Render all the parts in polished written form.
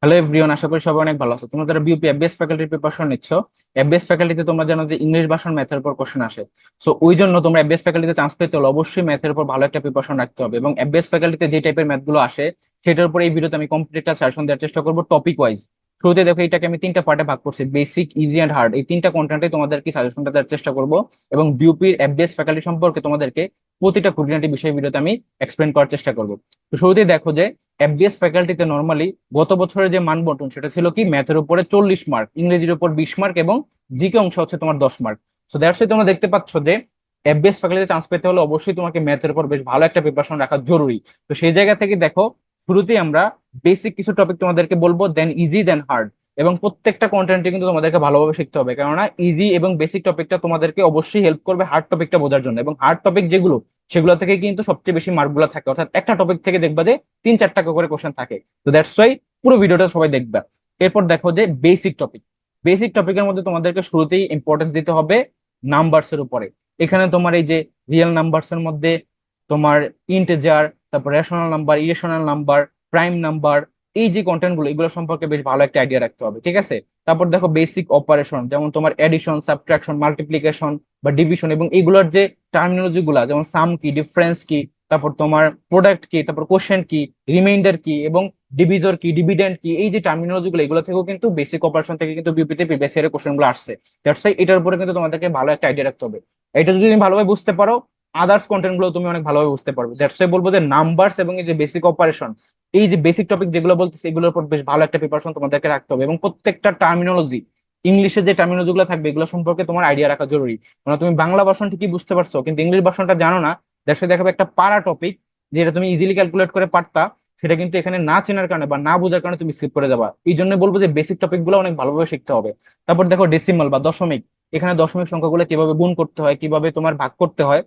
Hello everyone, আশা করি সবাই অনেক ভালো আছো। তোমরা যারা বিউপি এফবিএস ফ্যাকাল্টির প্রিপারেশন নিচ্ছ, এফবিএস ফ্যাকাল্টিতে তোমরা জানো যে ইংলিশ ভাষণ ম্যাথের উপর কোশ্চেন আসে। সো ওই জন্য তোমরা এফবিএস ফ্যাকাল্টিতে চান্স পেতে হলে অবশ্যই ম্যাথের উপর ভালো একটা প্রিপারেশন রাখতে হবে, এবং এফবিএস ফ্যাকাল্টিতে যে টাইপের ম্যাথ গুলো আসে সেটার উপর এই ভিডিওতে আমি কমপ্লিট একটা সাজেশন দেওয়ার চেষ্টা করবো টপিক ওয়াইজ। শুরুতে দেখো, এটাকে আমি তিনটা পার্টে ভাগ করছি, বেসিক, ইজি এন্ড হার্ড। এই তিনটা কন্টেন্টে তোমাদেরকে সাজেশনটা দেওয়ার চেষ্টা করবো, এবং বিউপির এফবিএস ফ্যাকাল্টি সম্পর্কে তোমাদেরকে প্রতিটা খুঁটিনাটি বিষয় ভিডিওতে আমি এক্সপ্লেন করার চেষ্টা করবো। তো শুরুতেই দেখো যে এফবিএস ফ্যাকাল্টিতে নর্মালি গত বছরের যে মানবন্টন সেটা ছিল কি, ম্যাথের উপরে 40 মার্ক, ইংরেজির উপর 20 মার্ক, এবং জিকে অংশ হচ্ছে তোমার 10 মার্ক। সো দ্যাটস তোমরা দেখতে পাচ্ছ যে এফবিএস ফ্যাকাল্টিতে চান্স পেতে হলে অবশ্যই তোমাকে ম্যাথের উপর বেশ ভালো একটা প্রিপারেশন রাখা জরুরি। তো সেই জায়গা থেকে দেখো, শুরুতেই আমরা বেসিক কিছু টপিক তোমাদেরকে বলবো, দেন ইজি, দেন হার্ড। এবং প্রত্যেকটা কন্টেন্টে কিন্তু তোমাদেরকে ভালোভাবে শিখতে হবে, কেননা ইজি এবং বেসিক টপিকটা তোমাদেরকে অবশ্যই হেল্প করবে হার্ড টপিকটা বোঝার জন্য। এবং হার্ড টপিক যেগুলো, সেগুলো থেকে কিন্তু সবচেয়ে বেশি মার্কগুলো থাকে, অর্থাৎ একটা টপিক থেকে দেখবা যে 3-4টা করে কোশ্চেন থাকে। তো দ্যাটস ওয়াই পুরো ভিডিওটা সবাই দেখবা। এরপর দেখো যে বেসিক টপিক। বেসিক টপিকের মধ্যে তোমাদেরকে শুরুতেই ইম্পর্টেন্স দিতে হবে নাম্বারস এর উপরে। এখানে তোমার এই যে রিয়েল নাম্বারস এর মধ্যে তোমার ইন্টিজার, তারপর rational number, irrational number, prime number, এই যে কন্টেন্ট গুলো, এগুলো সম্পর্কে বেশ ভালো একটা আইডিয়া রাখতে হবে, ঠিক আছে। তারপর দেখো বেসিক অপারেশন, যেমন তোমার এডিশন, সাবট্রাকশন, মাল্টিপ্লিকেশন বা ডিভিশন, এবং এগুলোর যে টার্মিনোলজি গুলা, যেমন সাম কি, ডিফারেন্স কি, তারপর তোমার প্রোডাক্ট কি, তারপর কোশ্চেন কি, রিমাইন্ডার কি, এবং ডিভিজর কি, ডিভিডেন্ড কি, এই যে টার্মিনোলজি গুলো, এগুলো থেকেও কিন্তু বেসিক অপারেশন থেকে কিন্তু বিউপিতে প্রিভিয়াস ইয়ারের কোশ্চেন গুলো আসছে। দ্যাটস ওয়াই এটার উপরে কিন্তু তোমাদেরকে ভালো একটা আইডিয়া রাখতে হবে। এটা যদি তুমি ভালোভাবে বুঝতে পারো, আদার্স কন্টেন্ট গুলো তুমি অনেক ভালোভাবে বুঝতে পারবে। দ্যাটস ওয়াই বলবো যে নাম্বারস এবং এই যে বেসিক অপারেশন, এই যে বেসিক টপিক যেগুলো বলতেছে, এগুলোর উপর বেশ ভালো একটা প্রিপারেশন তোমাদেরকে রাখতে হবে। এবং প্রত্যেকটা টার্মিনোলজি, ইংলিশে যে টার্মিনোলজি গুলো থাকবে, এগুলো সম্পর্কে তোমার আইডিয়া রাখা জরুরি। মানে তুমি বাংলা ভাষণ ঠিকই বুঝতে পারছো, কিন্তু ইংলিশ ভাষণটা জানো না। দ্যাটস ওয়াই দেখাবে একটা পারা টপিক, যেটা তুমি ইজিলি ক্যালকুলেট করে পারতা, সেটা কিন্তু এখানে না চেনার কারণে বা না বোঝার কারণে তুমি স্কিপ করে যাবা। এই জন্য বলবো যে বেসিক টপিক গুলো অনেক ভালোভাবে শিখতে হবে। তারপর দেখো ডেসিমাল বা দশমিক। এখানে দশমিক সংখ্যাগুলো কিভাবে গুণ করতে হয়, কিভাবে তোমার ভাগ করতে হয়,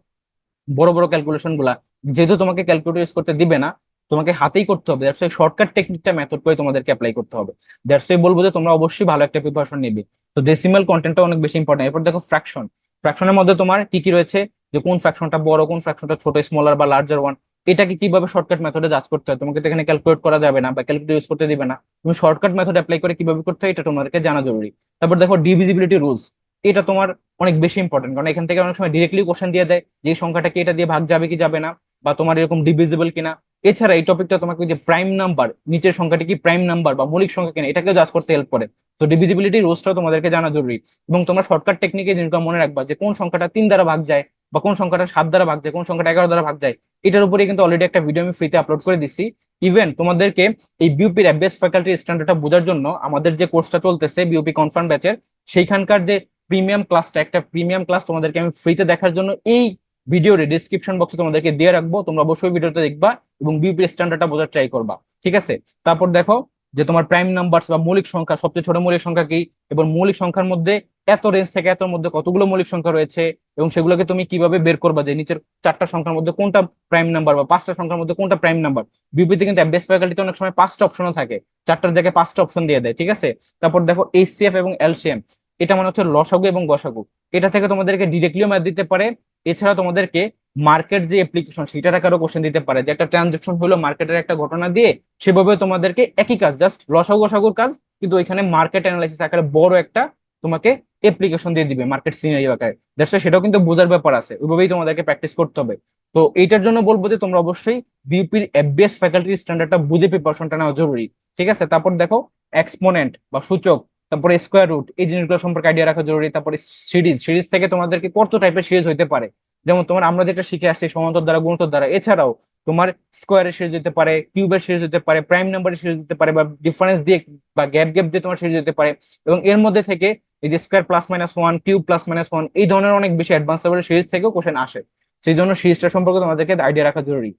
বড় বড় ক্যালকুলেশন গুলা, যেহেতু তোমাকে ক্যালকুলেটর ইউজ করতে দিবে না, তোমাকে হাতেই করতে হবে। দ্যাটস ওয়াই শর্টকাট টেকনিকটা মেথড করে তোমাদেরকে অ্যাপ্লাই করতে হবে। দ্যাটস ওয়াই বলবো যে তোমরা অবশ্যই ভালো একটা প্রিপারেশন নিবে। তো ডেসিমাল কন্টেন্টটা অনেক বেশি ইম্পর্টেন্ট। এরপর দেখো ফ্র্যাকশন। ফ্র্যাকশনের মধ্যে তোমার কি কি রয়েছে, যে কোন ফ্র্যাকশনটা বড়, কোন ফ্র্যাকশনটা ছোট, স্মলার বা লার্জার ওয়ান, এটাকে কিভাবে শর্টকাট মেথডে জাজ করতে হয়। তোমাকে তো এখানে ক্যালকুলেট করা যাবে না বা ক্যালকুলেটর ইউজ করতে দিবে না, তুমি শর্টকাট মেথড অ্যাপ্লাই করে কিভাবে করতে হয় এটা তোমাদেরকে জানা জরুরি। তারপর দেখো ডিভিজিবিলিটি রুলস। এটা তোমার অনেক বেশি ইম্পর্টেন্ট, কারণ এখান থেকে অনেক সময় ডিরেক্টলি কোশ্চেন দিয়ে দেয় যে এই সংখ্যাটা কি এটা দিয়ে ভাগ যাবে কি যাবে না, বা তোমার এরকম ডিভিজিবল কিনা। এছাড়া এই টপিকটা তোমাকে যে প্রাইম নাম্বার, নিচের সংখ্যাটি কি প্রাইম নাম্বার বা মৌলিক সংখ্যা কিনা, এটাকে জাজ করতে হেল্প করে। তো ডিভিজিবিলিটি রুলসটাও তোমাদেরকে জানা জরুরি। এবং তোমার শর্টকাট টেকনিকে জিনিসটা মনে রাখবা, যে কোন সংখ্যাটা 3 দ্বারা ভাগ যায়, বা কোন সংখ্যাটা 7 দ্বারা ভাগ যায়, কোন সংখ্যাটা 11 দ্বারা ভাগ যায়। এটার উপরে কিন্তু অলরেডি একটা ভিডিও আমি ফ্রিতে আপলোড করে দিচ্ছি। ইভেন তোমাদেরকে এই বিউপির এফবিএস ফ্যাকাল্টি স্ট্যান্ডার্ডটা বোঝার জন্য আমাদের যে কোর্সটা চলতেছে বিউপি কনফার্ম ব্যাচের, সেইখানকার যে প্রিমিয়াম ক্লাসটা, একটা প্রিমিয়াম ক্লাস তোমাদেরকে আমি ফ্রিতে দেখার জন্য এই ভিডিওর ডিসক্রিপশন বক্সে তোমাদেরকে দিয়ে রাখবো। তোমরা অবশ্যই ভিডিওটা দেখবা এবং বিউপি স্ট্যান্ডার্ডটা বোঝার ট্রাই করবা, ঠিক আছে। তারপর দেখো যে তোমার প্রাইম নাম্বারস বা মৌলিক সংখ্যা, সবচেয়ে ছোট মৌলিক সংখ্যা কি, এবং মৌলিক সংখ্যার মধ্যে এত রেঞ্জ থেকে এতর মধ্যে কতগুলো মৌলিক সংখ্যা রয়েছে, এবং সেগুলোকে তুমি কিভাবে বের করবা, যে নিচের 4টা সংখ্যার মধ্যে কোনটা প্রাইম নাম্বার, বা 5টা সংখ্যার মধ্যে কোনটা প্রাইম নাম্বার। বিউপিতে কিন্তু এফবিএস ফ্যাকাল্টিতে অনেক সময় 5টা অপশনও থাকে, 4টার জায়গায় 5টা অপশন দিয়ে দেয়, ঠিক আছে। তারপর দেখো এইচসিএফ এবং এলসিএম। এটা মানে হচ্ছে লসাগু এবং গসাগু। এটা থেকে তোমাদেরকে ডিরেক্টলিও ম্যাথ দিতে পারে। এছাড়া তোমাদেরকে মার্কেট যে অ্যাপ্লিকেশন, সেটা আকারও কোশ্চেন দিতে পারে, যে একটা ট্রানজেকশন হলো মার্কেটের একটা ঘটনা দিয়ে, সেভাবে তোমাদেরকে একই কাজ, জাস্ট লসাগু গসাগুর কাজ, কিন্তু ওইখানে মার্কেট অ্যানালাইসিস আকারে বড় একটা তোমাকে অ্যাপ্লিকেশন দিয়ে দিবে মার্কেট সিনারিও আকারে। দ্যাটস সেটাও কিন্তু বোঝার ব্যাপার আছে, ওইভাবেই তোমাদেরকে প্র্যাকটিস করতে হবে। তো এইটার জন্য বলবো যে তোমরা অবশ্যই বিউপির এফবিএস ফ্যাকাল্টির স্ট্যান্ডার্ডটা বুঝে প্রিপারেশনটা নেওয়া জরুরি, ঠিক আছে। তারপর দেখো এক্সপোনেন্ট বা সূচক, তারপরে স্কোয়ার রুট, এই জিনিসগুলো সম্পর্কে আইডিয়া রাখা জরুরি। তারপরে সিরিজ, সিরিজ থেকে তোমাদেরকে কত টাইপের সিরিজ হইতে পারে, যেমন তোমার আমরা যেটা শিখে আসছি সমান্তর দ্বারা, গুণোত্তর দ্বারা, এছাড়াও তোমার স্কোয়ারের সিরিজ হতে পারে, কিউবের সিরিজ হতে পারে, প্রাইম নাম্বারের সিরিজ হতে পারে, বা ডিফারেন্স দিয়ে বা গ্যাপ গ্যাপ দিয়ে তোমার সিরিজ হতে পারে। এবং এর মধ্যে থেকে এই যে square plus minus one, cube plus minus one, এই ধরনের অনেক বেশি অ্যাডভান্স লেভেলের সিরিজ থেকেও কোশ্চেন আসে। সেই জন্য সিরিজটা সম্পর্কে তোমাদেরকে আইডিয়া রাখা জরুরি।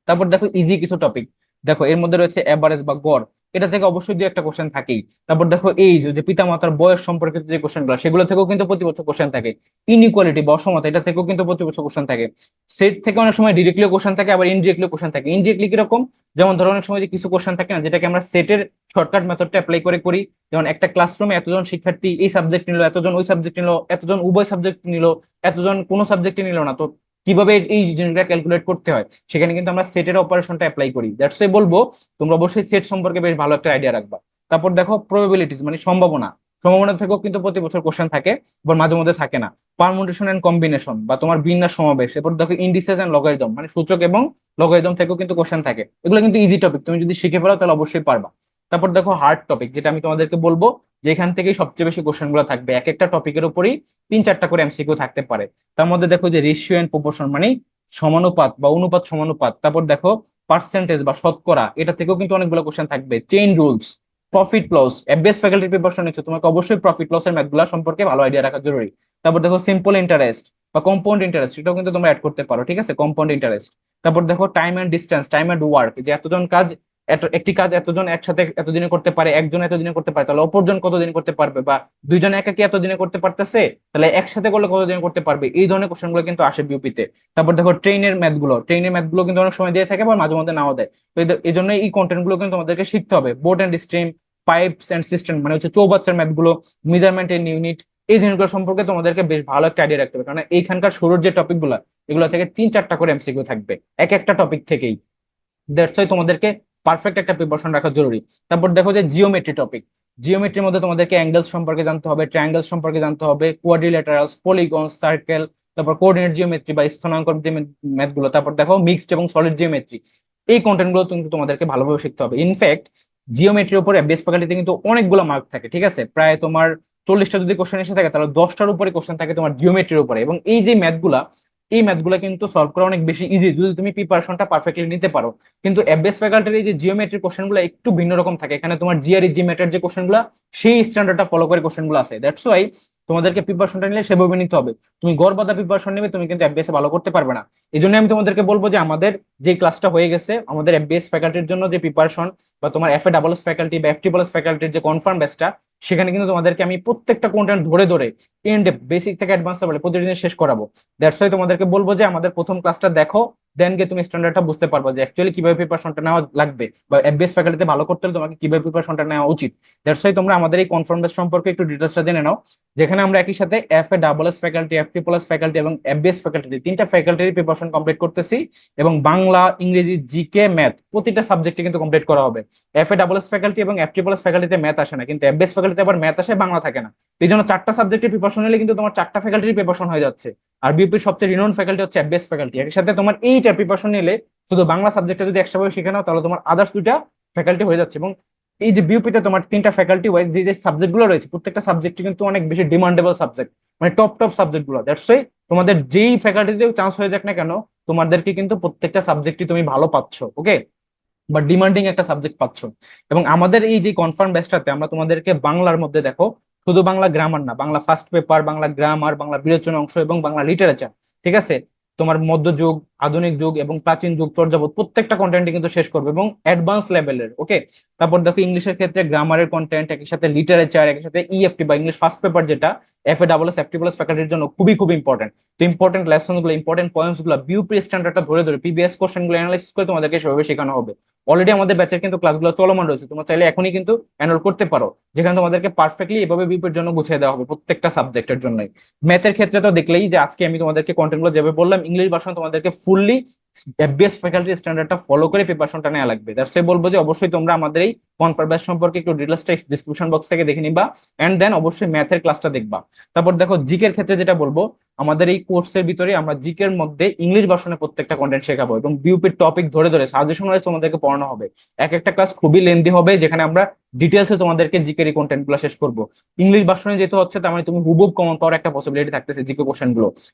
তারপর দেখো ইজি কিছু টপিক। দেখো এর মধ্যে রয়েছে এভারেজ বা গড়, এটা থেকে অবশ্যই দুই একটা কোশ্চেন থাকেই। তারপর দেখো এই যে পিতামাতার বয়স সম্পর্কিত যে কোশ্চেনগুলো, সেগুলো থেকেও কিন্তু প্রতি বছর কোশ্চেন থাকে। ইনইকুয়ালিটি বা অসমতা, এটা থেকেও কিন্তু প্রতি বছর কোশ্চেন থাকে। সেট থেকে অনেক সময় ডিরেক্টলি কোশ্চেন থাকে, আবার ইনডিরেক্টলি কোশ্চেন থাকে। ইনডিরেক্টলি কিরকম, যেমন ধরো অনেক সময় যে কিছু কোশ্চেন থাকে না, যেটাকে আমরা সেটের শর্টকাট মেথডটা অ্যাপ্লাই করে করি। যেমন একটা ক্লাসরুমে এতজন শিক্ষার্থী এই সাবজেক্ট নিল, এতজন ওই সাবজেক্ট নিল, এতজন উভয় সাবজেক্ট নিল, এতজন কোনো সাবজেক্টে নিল না, তো কিভাবে এই জিনিসটা ক্যালকুলেট করতে হয়, সেখানে কিন্তু আমরা সেটের অপারেশনটা অ্যাপ্লাই করি। দ্যাটস ওয়াই বলবো তোমরা অবশ্যই সেট সম্পর্কে বেশ ভালো একটা আইডিয়া রাখবা। তারপর দেখো প্রবাবিলিটিস, মানে সম্ভাবনা। সম্ভাবনা থেকেও কিন্তু প্রতি বছর কোশ্চেন থাকে, আবার মাঝে মধ্যে থাকে না। পারমুটেশন এন্ড কম্বিনেশন বা তোমার বিন্যাস সমাবেশ, এরপর দেখো ইন্ডিসেস এন্ড লগারিদম, মানে সূচক এবং লগারিদম থেকেও কিন্তু কোশ্চেন থাকে। এগুলো কিন্তু ইজি টপিক, তুমি যদি শিখে ফেলো তাহলে অবশ্যই পারবা। তারপর দেখো হার্ড টপিক, যেটা আমি তোমাদেরকে বলবো যে এখান থেকেই সবচেয়ে বেশি কোশ্চেন গুলো থাকবে, এক একটা টপিকের উপরই 3-4টা করে এমসিকিউ থাকতে পারে। তার মধ্যে দেখো যে রেশিও এন্ড প্রপোর্শন, মানে সমানুপাত বা অনুপাত সমানুপাত। তারপর দেখো পার্সেন্টেজ বা শতকরা, এটা থেকেও কিন্তু অনেকগুলো কোশ্চেন থাকবে। Chain rules, profit loss, FBS faculty preparation নিচ্ছে, তোমাকে অবশ্যই প্রফিট লস এর ম্যাথগুলো সম্পর্কে ভালো আইডিয়া রাখা জরুরি। তারপর দেখো সিম্পল ইন্টারেস্ট বা কম্পাউন্ড ইন্টারেস্ট, এটাও কিন্তু তোমরা অ্যাড করতে পারো, ঠিক আছে, কম্পাউন্ড ইন্টারেস্ট। তারপর দেখো time and distance, time and work, যে এতজন কাজ, একটি কাজ এতজন একসাথে এতদিনে করতে পারে, একজন এতদিনে করতে পারে, তাহলে অপরজন কতদিন করতে পারবে, বা দুইজন একাকি এতদিনে করতে পারতেছে, তাহলে একসাথে করলে কতদিন করতে পারবে, এই ধরনের কোশ্চেন গুলো কিন্তু আসে বিউপিতে। তারপর দেখো ট্রেনের ম্যাথ গুলো কিন্তু অনেক সময় দিয়ে থাকে বা মাঝে মধ্যে নাও দেয়। তো এই জন্য এই কন্টেন্ট গুলো কিন্তু তোমাদেরকে শিখতে হবে। Boat and stream, pipes and cistern, মানে হচ্ছে চৌবাচ্চার ম্যাথ গুলো, মেজারমেন্ট এন্ড ইউনিট, এই জিনিসগুলো সম্পর্কে তোমাদেরকে বেশ ভালো একটা আইডিয়া রাখতে হবে, কারণ এইখানকার শুরুর যে টপিক গুলো, এগুলো থেকে 3-4টা করে এমসিকিউ থাকবে এক একটা টপিক থেকেই। দ্যাটস ওয়াই তোমাদেরকে পারফেক্ট একটা প্রিপারেশন রাখা জরুরি। তারপর দেখো যে জিওমেট্রি টপিক, জিওমেট্রির মধ্যে তোমাদেরকে অ্যাঙ্গেলস সম্পর্কে জানতে হবে, ট্রায়াঙ্গেলস সম্পর্কে জানতে হবে, কোয়াড্রিল্যাটারালস, পলিগন, সার্কেল, তারপর কোঅর্ডিনেট জিওমেট্রি বা স্থানাঙ্কন ম্যাথ গুলো। তারপর দেখো মিক্সড এবং সলিড জিওমেট্রি, এই কন্টেন্ট গুলো কিন্তু তোমাদেরকে ভালোভাবে শিখতে হবে। ইনফ্যাক্ট জিওমেট্রির উপরে বেস ফ্যাকাল্টিতে কিন্তু অনেকগুলো মার্ক থাকে, ঠিক আছে, প্রায় তোমার 40টা যদি কোশ্চেন এসে থাকে তাহলে 10টার উপরে কোশ্চেন থাকে তোমার জিওমেট্রির উপরে। এবং এই যে ম্যাথগুলা, এই ম্যাথগুলো কিন্তু সলভ করা অনেক বেশি ইজি যদি তুমি প্রিপারেশনটা পারফেক্টলি নিতে পারো। কিন্তু এফবিএস ফ্যাকাল্টির এই যে জিওমেট্রি কোশ্চেন গুলো একটু ভিন্ন রকম থাকে, এখানে তোমার জিআরই জি ম্যাটের যে কোশ্চেন গুলো, সেই স্ট্যান্ডার্ডটা ফলো করে কোশ্চেন গুলো আছে। দ্যাটস ওয়াই তোমাদেরকে প্রিপারেশনটা নিলে সেভাবে নিতে হবে। তুমি গড়বাদা প্রিপারেশন নেবে, তুমি কিন্তু এফবিএস এ ভালো করতে পারবে না। এই জন্য আমি তোমাদেরকে বলবো যে আমাদের যে ক্লাসটা হয়ে গেছে, আমাদের এফবিএস ফ্যাকাল্টির জন্য যে প্রিপারেশন, বা তোমার এফএ ডাবল এস ফ্যাকাল্টি বা এফটি প্লাস ফ্যাকাল্টির যে কনফার্ম ব্যাচটা, সেখানে কিন্তু তোমাদেরকে আমি প্রত্যেকটা কন্টেন্ট ধরে ধরে এন্ড বেসিক থেকে অ্যাডভান্স লেভেলে প্রতিদিন শেষ করাবো। দ্যাটস ওয়াই তোমাদেরকে বলবো যে আমাদের প্রথম ক্লাসটা দেখো, দেন গিয়ে তুমি স্ট্যান্ডার্ডটা বুঝতে পারবে যে অ্যাকচুয়ালি কিভাবে প্রিপারেশনটা নেওয়া লাগবে, বা এফবিএস ফ্যাকাল্টিতে ভালো করতে হলে তোমাকে কিভাবে প্রিপারেশনটা নেওয়া উচিত। দ্যাটস ওয়াই তোমরা আমাদের এই কনফার্ম ব্যাচ সম্পর্কে একটু ডিটেলসটা জেনে নাও, যেখানে আমরা একই সাথে FA double S faculty, FT plus faculty এবং এফবিএস ফ্যাকাল্টি, 3টা ফ্যাকাল্টির প্রিপারেশন কমপ্লিট করতেছি। এবং বাংলা, ইংরেজি, জিকে, ম্যাথ প্রতিটা সাবজেক্টে কিন্তু কমপ্লিট করা হবে। এফএ ডাবল এস ফ্যাকাল্টি এবং এফটি প্লাস ফ্যাকাল্টিতে ম্যাথ আসে না, কিন্তু এফবিএস ফ্যাকাল্টিতে আবার ম্যাথ আসে, বাংলা থাকে না। তো এই জন্য 4টা সাবজেক্টের প্রিপারেশন নিলে কিন্তু তোমার 4টা ফ্যাকাল্টির প্রিপারেশন হয়ে যাচ্ছে। আর বিউপির সবচেয়ে রিনোন ফ্যাকাল্টি হচ্ছে এফবিএস ফ্যাকাল্টি। এর সাথে তোমার এইটা প্রিপারেশন নিলে শুধু বাংলা সাবজেক্টটা যদি একসাথে শিখে নাও, তাহলে তোমার আদার্স 2টা ফ্যাকাল্টি হয়ে যাচ্ছে। এবং এই যে বিউপিতে তোমার 3টা ফ্যাকাল্টি ওয়াইজ যে যে সাবজেক্ট গুলো রয়েছে, প্রত্যেকটা সাবজেক্ট কিন্তু অনেক বেশি ডিমান্ডেবল সাবজেক্ট, মানে টপ টপ সাবজেক্ট গুলো। দ্যাটস ওয়াই তোমাদের যেই ফ্যাকাল্টিতে চান্স হয়ে যাক না কেন, তোমাদেরকে কিন্তু প্রত্যেকটা সাবজেক্টই তুমি ভালো পাচ্ছ, ওকে, বা ডিমান্ডিং একটা সাবজেক্ট পাচ্ছ। এবং আমাদের এই যে কনফার্ম ব্যাচটাতে আমরা তোমাদেরকে বাংলার মধ্যে দেখো, শুধু বাংলা গ্রামার না, Bangla first paper, Bangla grammar, Bangla বিরোচন অংশ এবং বাংলা লিটারেচার, ঠিক আছে, তোমার মধ্যযুগ, আধুনিক যুগ এবং প্রাচীন যুগ, চর্যাপদ, প্রত্যেকটা কন্টেন্ট কিন্তু শেষ করবে এবং অ্যাডভান্স লেভেলের, ওকে। তারপর দেখো ইংলিশের ক্ষেত্রে গ্রামারের কন্টেন্ট, একই সাথে লিটারেচার, একই সাথে ইএফটি বা ইংলিশ ফার্স্ট পেপার, যেটা FA double S FT plus ফ্যাকাল্টির জন্য খুবই খুব ইম্পর্টেন্ট। তো ইম্পর্টেন্ট লেসন গুলো, ইম্পর্টেন্ট পয়েন্টস গুলো, বিউপি স্ট্যান্ডার্ডটা ধরে ধরে প্রিভিয়াস কোশ্চেন গুলো অ্যানালাইসিস করে তোমাদেরকে সেভাবে শেখানো হবে। অলরেডি আমাদের ব্যাচের কিন্তু ক্লাসগুলো চলমান রয়েছে, তোমরা চাইলে এখনই কিন্তু এনরোল করতে পারো, যেখানে তোমাদেরকে পারফেক্টলি এভাবে বিপের জন্য গুছিয়ে দেওয়া হবে প্রত্যেকটা সাবজেক্টের জন্যই। ম্যাথের ক্ষেত্রে তো দেখলেই যে আজকে আমি তোমাদেরকে কন্টেন্ট গুলো যেভাবে বললাম, ইংলিশ ভার্সন তোমাদেরকে ফুললি এফবিএস ফ্যাকাল্টি স্ট্যান্ডার্ডটা ফলো করে প্রিপারেশনটা নেওয়া লাগবে। দ্যাটস ওয়াই বলবো যে অবশ্যই তোমরা আমাদের এই কনফার্ম ব্যাচ সম্পর্কে একটু ডিটেইলসটা ডিসক্রিপশন বক্স থেকে দেখে নিবা, এন্ড দেন অবশ্যই ম্যাথের ক্লাসটা দেখবা। তারপর দেখো জিকের ক্ষেত্রে যেটা বলবো, আমাদের এই কোর্সের ভিতরে আমরা জিকের মধ্যে ইংলিশ ভার্সনে প্রত্যেকটা কন্টেন্ট শেখাবো এবং বিউপির টপিক ধরে ধরে সাজেশন ওয়াইজ তোমাদেরকে পড়ানো হবে। এক একটা ক্লাস খুবই লেন্দি হবে, যেখানে আমরা ডিটেলসে তোমাদেরকে জিকের এই কন্টেন্ট গুলো শেষ করবো। ইংলিশ ভার্সনে যেতে হচ্ছে, তার মানে তুমি হুবহুব কমন পাওয়ার একটা পসিবিলিটি থাকতেছে জিকে কোশ্চেন গুলো।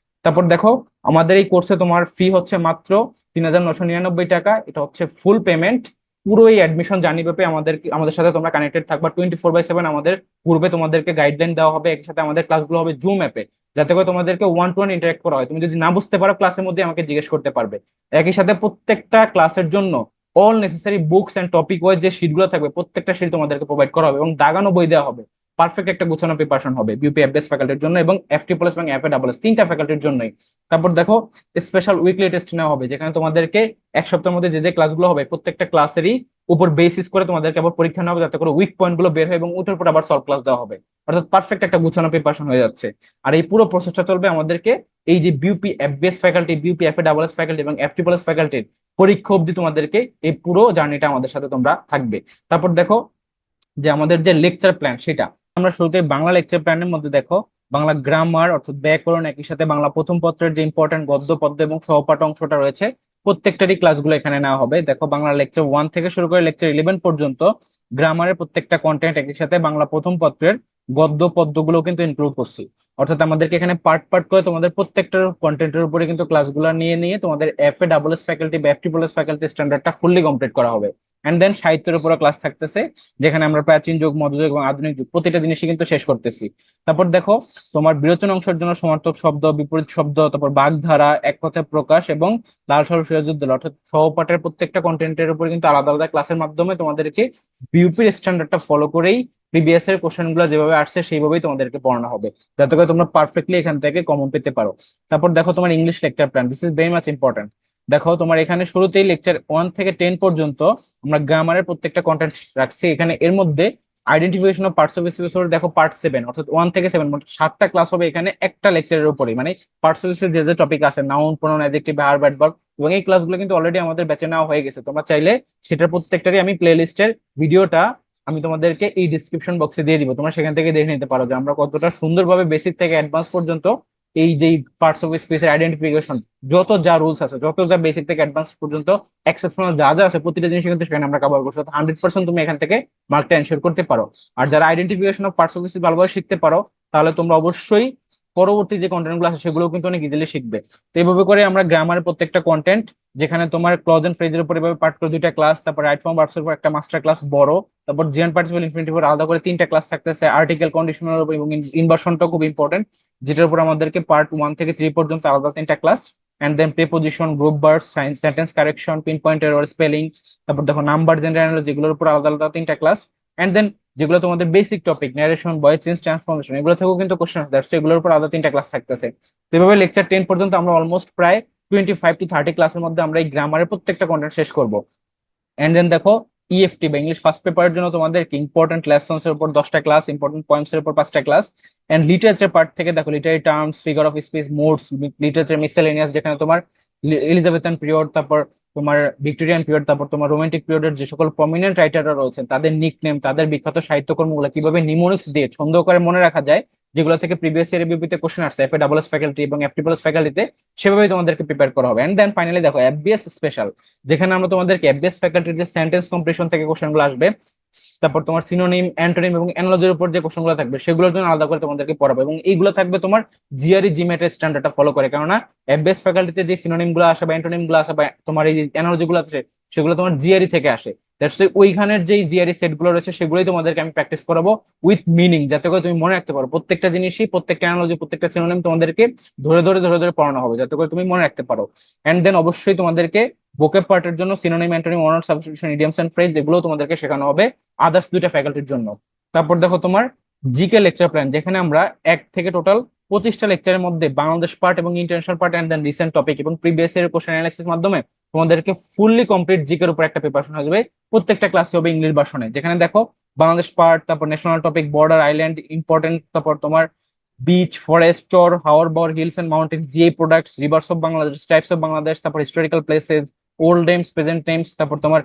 তারপর দেখো আমাদের এই কোর্সে তোমার ফি হচ্ছে মাত্র 3,999 টাকা, এটা হচ্ছে ফুল পেমেন্ট। পুরো এই অ্যাডমিশন জার্নি ব্যাপে আমাদের সাথে তোমরা কানেক্টেড থাকবা 24/7। আমাদের পূর্বে তোমাদেরকে গাইডলাইন দেওয়া হবে, এর সাথে আমাদের ক্লাসগুলো হবে জুম অ্যাপে, যাতে করে তোমাদেরকে ওয়ান টু ওয়ান ইন্টারেক্ট করা হয়। তুমি যদি না বুঝতে পারো ক্লাসের মধ্যে আমাকে জিজ্ঞেস করতে পারবে। একই সাথে প্রত্যেকটা ক্লাসের জন্য all necessary books and topic wise যে শিটগুলো থাকবে, প্রত্যেকটা শিট তোমাদেরকে প্রোভাইড করা হবে এবং দাগানো বই দেওয়া হবে। পারফেক্ট একটা গুছানো প্রিপারেশন হবে বিউপি এফবিএস ফ্যাকাল্টির জন্য এবং এফটি প্লাস এবং এফএ ডাবল এস, 3টা ফ্যাকাল্টির জন্যই। তারপর দেখো স্পেশাল উইকলি টেস্ট নেওয়া হবে, যেখানে তোমাদেরকে এক সপ্তাহের মধ্যে যে যে ক্লাসগুলো হবে প্রত্যেকটা ক্লাসেরই উপর বেসিস করে তোমাদেরকে আবার পরীক্ষা নেওয়া হবে, যাতে করে উইক পয়েন্ট গুলো বের হয় এবং ওটার উপর আবার সলভ ক্লাস দেওয়া হবে। অর্থাৎ পারফেক্ট একটা গুছানো প্রিপারেশন হয়ে যাচ্ছে। আর এই পুরো প্রসেসটা চলবে আমাদেরকে এই যে BUP FBS faculty, BUP FA double S faculty এবং এফটিপলএস ফ্যাকাল্টির পরীক্ষা অবধি তোমাদেরকে এই পুরো জার্নিটা আমাদের সাথে তোমরা থাকবে। তারপর দেখো যে আমাদের যে লেকচার প্ল্যান সেটা আমরা শুরুতে বাংলা লেকচার প্ল্যানের মধ্যে দেখো বাংলা গ্রামার অর্থাৎ ব্যাকরণ, একই সাথে বাংলা প্রথম পত্রের যে ইম্পর্টেন্ট গদ্য পদ্য এবং সহপাঠ অংশটা রয়েছে প্রত্যেকটারই ক্লাসগুলো এখানে নেওয়া হবে। দেখো বাংলা লেকচার 1 থেকে শুরু করে লেকচার 11 পর্যন্ত গ্রামারের প্রত্যেকটা কন্টেন্ট, একই সাথে বাংলা প্রথম পত্রের গদ্য পদ্যগুলো কিন্তু ইনক্লুড করছি। অর্থাৎ আমাদেরকে এখানে পার্ট পার্ট করে তোমাদের প্রত্যেকটার কন্টেন্টের উপরে কিন্তু ক্লাসগুলো নিয়ে নিয়ে তোমাদের এফএ ডাবল এস ফ্যাকাল্টি বা এফটিপলএস ফ্যাকাল্টি স্ট্যান্ডার্ডটা ফুললি কমপ্লিট করা হবে। এন্ড দেন সাহিত্যের উপরে ক্লাস থাকতেছে, যেখানে আমরা প্রাচীন যুগ, মধ্যযুগ এবং আধুনিক যুগ প্রতিটা জিনিসই কিন্তু শেষ করতেছি। তারপর দেখো তোমার বিরোচন অংশের জন্য সমার্থক শব্দ, বিপরীত শব্দ, তারপর বাগধারা, এক কথায় প্রকাশ এবং লাল সরু সিরাজউদ্দৌলা, অর্থাৎ সহপাঠের প্রত্যেকটা কন্টেন্টের উপর কিন্তু আলাদা আলাদা ক্লাসের মাধ্যমে তোমাদেরকে বিউপির স্ট্যান্ডার্ডটা ফলো করেই প্রিভিয়াস এর কোশ্চেন গুলো যেভাবে আসছে সেইভাবেই তোমাদেরকে পড়ানো হবে, যাতে করে তোমরা পারফেক্টলি এখান থেকে কমন পেতে পারো। তারপর দেখো তোমার English lecture plan, this is very much important. দেখো তোমার এখানে শুরুতেই লেকচার 1 থেকে 10 পর্যন্ত আমরা গ্রামারের প্রত্যেকটা কন্টেন্ট রাখছি এখানে। এর মধ্যে identification of parts of speech দেখো পার্ট 7, অর্থাৎ 1 থেকে 7 মোট 7টা ক্লাস হবে এখানে একটা লেকচারের উপরে, মানে পার্টস অফ স্পিচ যে যে টপিক আছে noun, pronoun, adjective, verb, adverb, এবং এই ক্লাসগুলো কিন্তু অলরেডি আমাদের ব্যাচে নেওয়া হয়ে গেছে। তোমরা চাইলে সেটার প্রত্যেকটারই আমি প্লে লিস্টের ভিডিওটা আমি তোমাদেরকে এই ডিসক্রিপশন বক্সে দিয়ে দিব, তোমরা সেখান থেকে দেখে নিতে পারো যে আমরা কতটা সুন্দরভাবে বেসিক থেকে অ্যাডভান্স পর্যন্ত এই যে পার্টস অফ স্পিচের আইডেন্টিফিকেশন, যত যা রুলস আছে, যত যা বেসিক থেকে অ্যাডভান্স পর্যন্ত এক্সেপশনাল যা যা আছে প্রতিটা জিনিস কিন্তু সেখানে আমরা কভার করছি। 100% তুমি এখান থেকে মার্কটা এনশিওর করতে পারো। আর যারা identification of parts of speech ভালোভাবে শিখতে পারো, তাহলে তোমরা অবশ্যই পরবর্তী যে কন্টেন্ট গুলো আছে সেগুলো কিন্তু অনেক ইজিলি শিখবে। তো এইভাবে করে আমরা গ্রামারের প্রত্যেকটা কন্টেন্ট, যেখানে তোমার ক্লজ এন্ড ফ্রেজের উপর এভাবে পার্ট করে 2টা ক্লাস, তারপর রাইট ফর্ম ভার্বস এর উপর একটা মাস্টার ক্লাস বড়, তারপর জিয়ান পার্টিসিপল ইনফিনিটিভ এর আলাদা করে 3টা ক্লাস থাকতেছে, আর্টিকেল, কন্ডিশনাল এবং ইনভার্সনটা খুব ইম্পর্টেন্ট, যেটার উপর আমাদেরকে পার্ট 1 থেকে 3 পর্যন্ত আলাদা 3টা class. And then preposition, group verbs, sentence correction, pin point error, spelling, তারপর দেখো নাম্বার জেনারেল, যেগুলোর উপর আলাদা আলাদা 3টা ক্লাস। এন্ড দেন যেগুলো তোমাদের basic topic, narration, voice change, transformation, এগুলো থেকেও কিন্তু কোশ্চেন আসছে, এগুলোর উপর আলাদা 3টা ক্লাস থাকতেছে। তো এভাবে লেকচার 10 পর্যন্ত আমরা অলমোস্ট প্রায় 25 to 30 ক্লাসের মধ্যে আমরা এই গ্রামারের প্রত্যেকটা কন্টেন্ট শেষ করব। এন্ড দেন দেখো ইএফটি বা ইংলিশ ফার্স্ট পেপারের জন্য তোমাদের ইম্পর্টেন্ট লেসনস এর উপর 10টা ক্লাস, ইম্পর্টেন্ট পয়েন্টস এর উপর 5টা ক্লাস। এন্ড লিটারেচার পার্ট থেকে দেখো literary terms, figure of speech, modes, literature miscellaneous, যেখানে তোমার এলিজাবেথান পিরিয়ড, তারপর তোমার ভিক্টোরিয়ান পিরিয়ড, তারপর তোমার রোমান্টিক পিরিয়ডের যে সকল প্রমিনেন্ট রাইটাররা রয়েছেন তাদের নিকনেম, তাদের বিখ্যাত সাহিত্যকর্মগুলো কিভাবে নিমোনিক্স দিয়ে ছন্দ করে মনে রাখা যায়, যেগুলো থেকে প্রিভিয়াস ইয়ার বিপিতে কোশ্চেন আসছে এফএ ডাবল এস ফ্যাকাল্টি এবং এফটিপলএস ফ্যাকাল্টিতে, সেভাবেই তোমাদেরকে প্রিপেয়ার করা হবে। এন্ড দেন ফাইনালি দেখো এফবিএস স্পেশাল, যেখানে আমরা তোমাদেরকে এফবিএস ফ্যাকাল্টির যে সেন্টেন্স কম্প্লিশন থেকে কোশ্চেন গুলো আসবে, তারপর তোমার সিনোনিম, অ্যান্টোনিম এবং অ্যানালজির উপর যে কোশ্চেন গুলো থাকবে সেগুলোর জন্য আলাদা করে তোমাদেরকে পড়াবো, এবং এইগুলো থাকবে তোমার জিআরই জিমেট এর স্ট্যান্ডার্ডটা ফলো করে। কেননা এফবিএস ফ্যাকাল্টিতে যে সিনোনিম গুলো আসে বা অ্যান্টোনিম গুলো আসে বা তোমার এই অ্যানালজি গুলো আছে, সেগুলো তোমার জিআরই থেকে আসে। দ্যাটস ওইখানের যে জিআরই সেট গুলো রয়েছে সেগুলোই তোমাদেরকে আমি প্র্যাকটিস করাবো উইথ মিনিং, যাতে করে তুমি মনে রাখতে পারো প্রত্যেকটা জিনিসই, প্রত্যেকটা অ্যানালজি, প্রত্যেকটা সিনোনিম তোমাদেরকে ধরে ধরে ধরে ধরে পড়ানো হবে, যাতে করে তুমি মনে রাখতে পারো। এন্ড দেন অবশ্যই তোমাদেরকে ভোকেব পার্টের জন্য synonym, antonym, word substitution, idioms and phrase, এগুলো তোমাদেরকে শেখানো হবে আদার্স 2টা ফ্যাকাল্টির জন্য। তারপর দেখো তোমার জিকে লেকচার প্ল্যান, যেখানে আমরা 1 থেকে টোটাল 25টা লেকচারের মধ্যে বাংলাদেশ পার্ট এবং international part and then recent topic এবং প্রিভিয়াস এর কোশ্চেন অ্যানালাইসিস মাধ্যমে তোমাদেরকে ফুললি কমপ্লিট জিকের উপর একটা প্রিপারেশন আসবে। প্রত্যেকটা ক্লাসে হবে ইংলিশ ভার্সনে, যেখানে দেখো বাংলাদেশ পার্ট, তারপর national topic, border, island, important, তারপর তোমার বিচ, ফরেস্ট, চর, হাওর, বর, hills and mountain, GA products, rivers of Bangladesh, types of Bangladesh, তারপর historical places, old names, present names, তারপর তোমার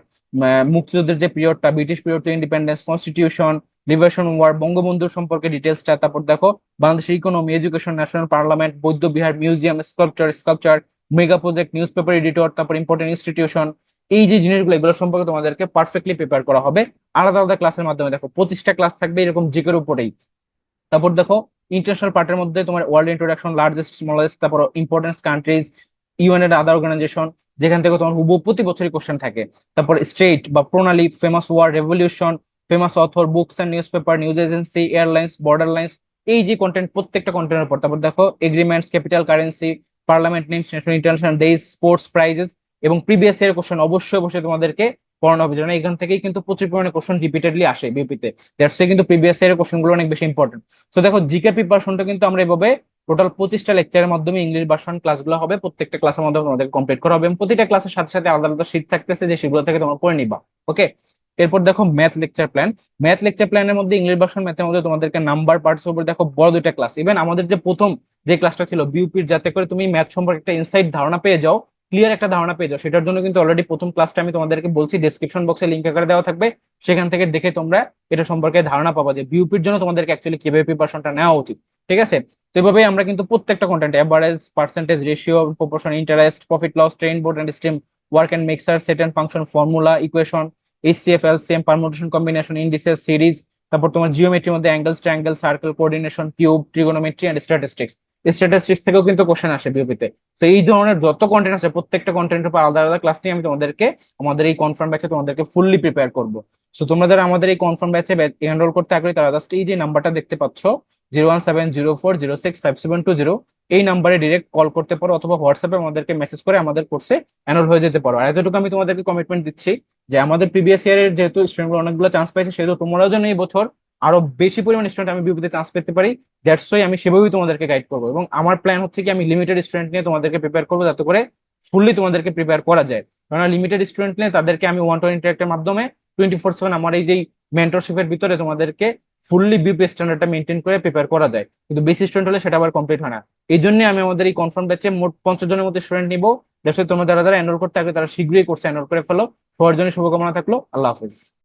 মুক্তিযুদ্ধের যে পিরিয়ডটা, British period to independence, constitution, liberation war, বঙ্গবন্ধুর সম্পর্কে ডিটেলসটা, তারপর দেখো বাংলাদেশের ইকোনমি, এডুকেশন, ন্যাশনাল পার্লামেন্ট, বৌদ্ধ Bihar, museum, sculpture, mega project, news paper editor, তারপর ইম্পর্টেন্ট ইনস্টিটিউশন, এই যে জিনিসগুলো এগুলো সম্পর্কে তোমাদেরকে পারফেক্টলি প্রিপেয়ার করা হবে আলাদা আলাদা ক্লাসের মাধ্যমে। দেখো 25টা ক্লাস থাকবে এরকম জিকের উপরেই। তারপর দেখো ইন্টারন্যাশনাল পার্টের মধ্যে তোমার ওয়ার্ল্ড ইন্ট্রোডাকশন, লার্জেস্ট স্মলেস্ট, তারপর ইম্পর্টেন্স কান্ট্রিজ, ইউএন এর আদার অর্গানাইজেশন, যেখান থেকে তোমার হুবহু প্রতি বছরই কোশ্চেন থাকে। তারপর স্টেট বা প্রণালী, famous war, revolution, famous author, books and news paper, news agency, airlines, border lines, এই যে কন্টেন্ট প্রত্যেকটা কন্টেন্টের উপর। তারপর দেখো agreements, capital currency, parliament names, national international days, sports prizes এবং প্রিভিয়াস ইয়ার কোশ্চেন অবশ্যই অবশ্যই তোমাদেরকে পড়ানো হবে, যেন এখান থেকেই কিন্তু প্রচুর পরিমাণে কোশ্চেন রিপিটেডলি আসে বিপিতে। দ্যাটস কিন্তু প্রিভিয়াস ইয়ারের কোশ্চেন গুলো অনেক বেশি ইম্পর্টেন্ট। তো দেখো জিকে প্রিপারেশনটা কিন্তু আমরা এভাবে টোটাল 25টা লেকচারের মাধ্যমে ইংলিশ ভার্সন ক্লাসগুলো হবে, প্রত্যেকটা ক্লাসের মধ্যে তোমাদের কমপ্লিট করা হবে এবং প্রতিটা ক্লাসের সাথে সাথে আলাদা আলাদা শিট থাকতেছে, যে সেগুলো থেকে তোমরা পড়ে নিবা। ওকে, এরপর দেখো math lecture plan. Math lecture প্ল্যানের মধ্যে ইংলিশ ভার্সন ম্যাথের মধ্যে তোমাদেরকে নাম্বার পার্টস উপর দেখো বড় দুইটা ক্লাস। ইভেন আমাদের যে প্রথম যে ক্লাসটা ছিল বিউপির, যাতে করে তুমি ম্যাথ সম্পর্কে একটা ইনসাইট ধারণা পেয়ে যাও, ক্লিয়ার একটা ধারণা পেয়ে যাও, সেটার জন্য কিন্তু অলরেডি প্রথম ক্লাসটা আমি তোমাদেরকে বলছি, ডেসক্রিপশন বক্সে লিংক আকারে দেওয়া থাকবে, সেখান থেকে দেখে তোমরা এটা সম্পর্কে ধারণা পাবা যে বিউপির জন্য তোমাদেরকে অ্যাকচুয়ালি কিভাবে প্রিপারেশনটা নেওয়া উচিত। ঠিক আছে, তো এভাবেই আমরা কিন্তু প্রত্যেকটা content, average, percentage, ratio, proportion, interest, profit loss, train, boat and stream, work and mixture, set and function, formula, equation, HCF, LCM, permutation, combination, indices, series, তারপর তোমার জিওমেট্রির মধ্যে angles, triangle, circle, coordination, cube, trigonometry and statistics. Statistics থেকেও কিন্তু question আসে বিওপিতে। তো এই ধরনের যত কন্টেন্ট আছে প্রত্যেকটা কন্টেন্টের উপর আলাদা আলাদা ক্লাস নিয়ে আমি তোমাদেরকে আমাদের এই কনফার্ম ব্যাচে তোমাদেরকে ফুললি প্রিপেয়ার করবো। সো তোমরা যারা আমাদের এই কনফার্ম ব্যাচে এনরোল করতে আগ্রহী তারা জাস্ট এই যে নাম্বারটা দেখতে পাচ্ছ, 01704065720, এই নাম্বারে ডিরেক্ট কল করতে পারো অথবা হোয়াটসঅ্যাপে আমাদেরকে মেসেজ করে আমাদের কোর্সে এনরোল হয়ে যেতে পারো। আর এতটুকু আমি তোমাদেরকে কমিটমেন্ট দিচ্ছি যে আমাদের প্রিভিয়াস ইয়ারের যেহেতু স্টুডেন্টগুলো অনেকগুলো চান্স পাইছে, সেহেতু তোমরাও যেন এই বছর আরো বেশি পরিমাণ স্টুডেন্ট আমি বিউপিতে চান্স পেতে পারি। দ্যাটস ওয়াই আমি সেভাবেই তোমাদেরকে গাইড করবো, এবং আমার প্ল্যান হচ্ছে কি আমি লিমিটেড স্টুডেন্ট নিয়ে তোমাদেরকে প্রিপেয়ার করবো, যাতে করে ফুললি তোমাদেরকে প্রিপেয়ার করা যায়। কারণ লিমিটেড স্টুডেন্ট নিয়ে তাদেরকে আমি 1 to 1 ইন্টারেক্টের মাধ্যমে 24/7 আমার এই যে মেন্টরশিপের ভিতরে তোমাদেরকে ফুললি বিউপি স্ট্যান্ডার্ডটা মেনটেন করে প্রিপেয়ার করা যায়। কিন্তু বেশি স্টুডেন্ট হলে সেটা আবার কমপ্লিট হয় না। এই জন্য আমি আমাদের এই কনফার্ম ব্যাচে মোট 50 জনের মধ্যে স্টুডেন্ট নিবো। যাতে তোমরা যারা যারা এনরোল করতে আগে তারা শীঘ্রই কোর্সে এনরোল করে ফেলো। সবার জন্য শুভকামনা থাকলো। আল্লাহ হাফিজ।